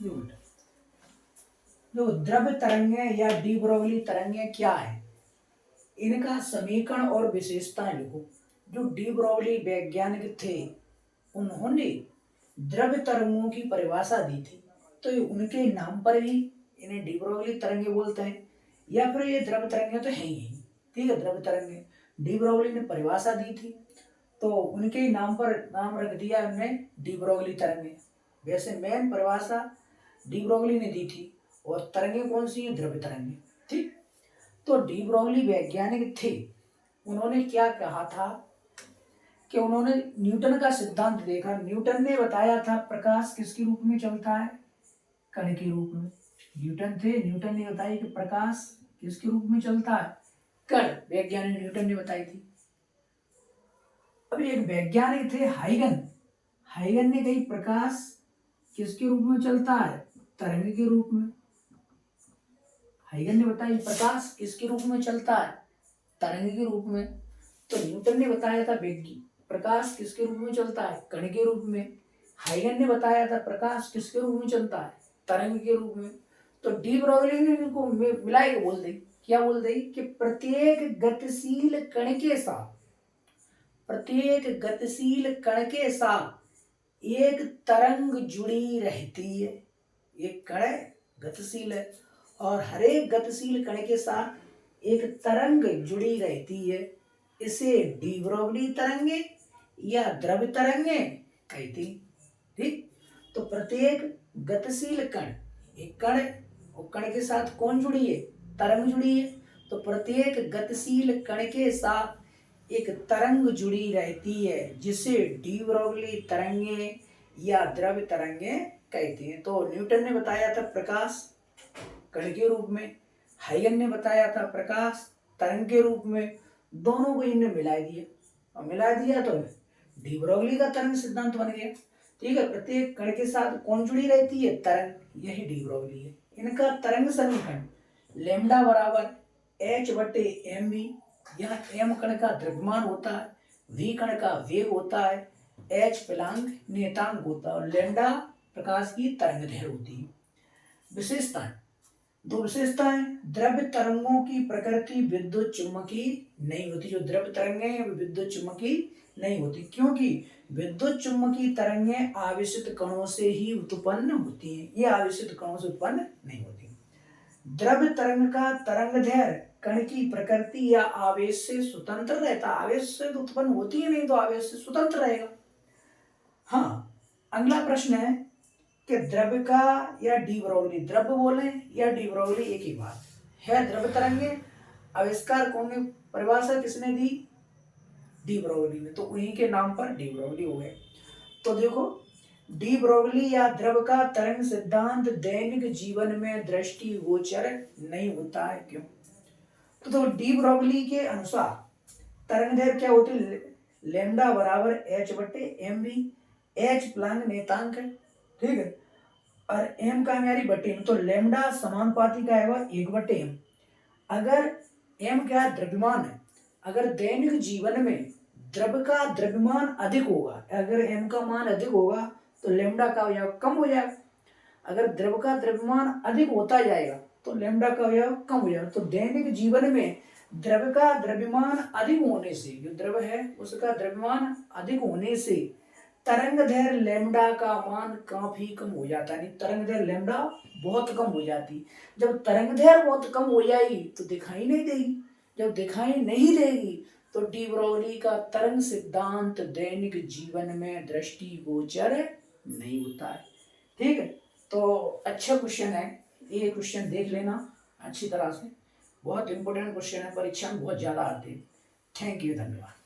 ये उल्टा। जो द्रव तरंगे या डी ब्रोगली तरंगे क्या है, इनका समीकरण और विशेषताएं लिखो। जो डी ब्रोगली वैज्ञानिक थे, उन्होंने द्रव तरंगों की परिभाषा दी थी, तो ये उनके नाम पर ही इन्हें डी ब्रोगली तरंगे बोलते हैं, या फिर ये द्रव तरंगे तो है ही। ठीक है, द्रव तरंगे डी ब्रोगली ने परिभाषा दी थी, तो उनके ही नाम पर नाम रख दिया हमने डी ब्रोगली तरंगे। वैसे मेन परिभाषा डी ब्रोगली ने दी थी, और तरंगे कौन सी है, द्रव्य तरंगे। ठीक, तो डी ब्रोगली वैज्ञानिक थे, उन्होंने क्या कहा था कि उन्होंने न्यूटन का सिद्धांत देखा। न्यूटन ने बताया था प्रकाश किसके रूप में चलता है, कण के रूप में। न्यूटन थे, न्यूटन ने बताया कि प्रकाश किसके रूप में चलता है, कण। वैज्ञानिक न्यूटन ने बताई थी। अभी एक वैज्ञानिक थे हाइगन, हाइगन ने कही प्रकाश किसके रूप में चलता है, तरंग के रूप में। हाइगन ने बताया प्रकाश किसके रूप में चलता है, तरंग के रूप में। तो न्यूटन ने बताया था प्रकाश किसके रूप में चलता है, कण के रूप में। हाइगन ने बताया था प्रकाश किसके रूप में चलता है, तरंग के रूप में। तो डी ब्रोगली ने इनको मिला के बोल दी, क्या बोल दी कि प्रत्येक गतिशील कण के साथ एक तरंग जुड़ी रहती है। एक कण गतिशील है, और हर एक गतिशील कण के साथ एक तरंग जुड़ी रहती है। इसे डी ब्रोगली तरंगे या द्रव तरंगे कहती। ठीक, तो प्रत्येक गतिशील कण, एक कण और कण के साथ कौन जुड़ी है, तरंग जुड़ी है। तो प्रत्येक गतिशील कण के साथ एक तरंग जुड़ी रहती है, जिसे डी ब्रोगली तरंगे या द्रव तरंगे कहते हैं। तो न्यूटन ने बताया था प्रकाश कण के रूप में, हाइगन ने बताया था प्रकाश तरंग के रूप में। दोनों को इनने मिला दिया, और मिला दिया तो डी ब्रोगली का तरंग सिद्धांत बन गया। ठीक है, प्रत्येक कण के साथ कौन जुड़ी रहती है, तरंग, यही डी ब्रोगली है। इनका तरंग समीकरण लैम्डा बराबर h/mv। यहाँ m कण का द्रव्यमान होता है, v कण का वेग होता है, h प्लांक नियतांक होता है, और लैम्डा प्रकाश की तरंगदैर्घ्य होती है। विशेषताएं, दो विशेषताएं, द्रव्य तरंगों की प्रकृति विद्युत चुम्बकीय नहीं होती। जो द्रव्य तरंगे हैं वो विद्युत चुम्बकीय नहीं होती, क्योंकि विद्युत चुम्बकीय तरंगे आवेशित कणों से ही उत्पन्न होती हैं, ये आवेशित कणों से उत्पन्न नहीं होती। द्रव्य तरंग का तरंगदैर्घ्य कण की प्रकृति या आवेश से स्वतंत्र रहता। आवेश से तो उत्पन्न होती है नहीं, तो आवेश से स्वतंत्र रहेगा। हाँ, अगला प्रश्न है कि द्रव्य का या डी ब्रोगली, द्रव्य बोले या डी ब्रोगली एक ही बात है। द्रव्य तरंगे आविष्कार कौन ने, परिभाषा किसने दी, डी ब्रोगली ने, तो उन्हीं के नाम पर डी ब्रोगली हो गए। तो देखो, डी ब्रोगली या द्रव का तरंग सिद्धांत दैनिक जीवन में दृष्टिगोचर नहीं होता है, क्यों। तो डी ब्रोगली के अनुसार तरंगदैर्घ्य क्या होती है, लैम्डा बराबर h/mv। h प्लांक नियतांक है, ठीक है, और m का हमारी बटे में, तो लैम्डा समानुपाती का है 1/m। अगर m क्या द्रव्यमान है, अगर दैनिक जीवन में द्रव का द्रव्यमान अधिक होगा, अगर m का मान अधिक होगा तो लैम्डा का अवयव कम हो जाएगा। अगर द्रव का द्रव्यमान अधिक होता जाएगा तो लैम्डा का अवयव कम हो जाएगा। तो दैनिक जीवन में द्रव का द्रव्यमान अधिक होने से, जो द्रव है उसका द्रव्यमान अधिक होने से तरंगदैर्घ्य लैम्डा का मान काफी कम हो जाता है। तरंगदैर्घ्य लैम्डा बहुत कम हो जाती। जब तरंगदैर्घ्य बहुत कम हो जाएगी तो दिखाई नहीं देगी, जब दिखाई नहीं देगी तो डी ब्रोगली का तरंग सिद्धांत दैनिक जीवन में दृष्टिगोचर नहीं होता है। ठीक है, तो अच्छा क्वेश्चन है ये, क्वेश्चन देख लेना अच्छी तरह से, बहुत इंपॉर्टेंट क्वेश्चन है, परीक्षा में बहुत ज्यादा आते हैं। थैंक यू, धन्यवाद।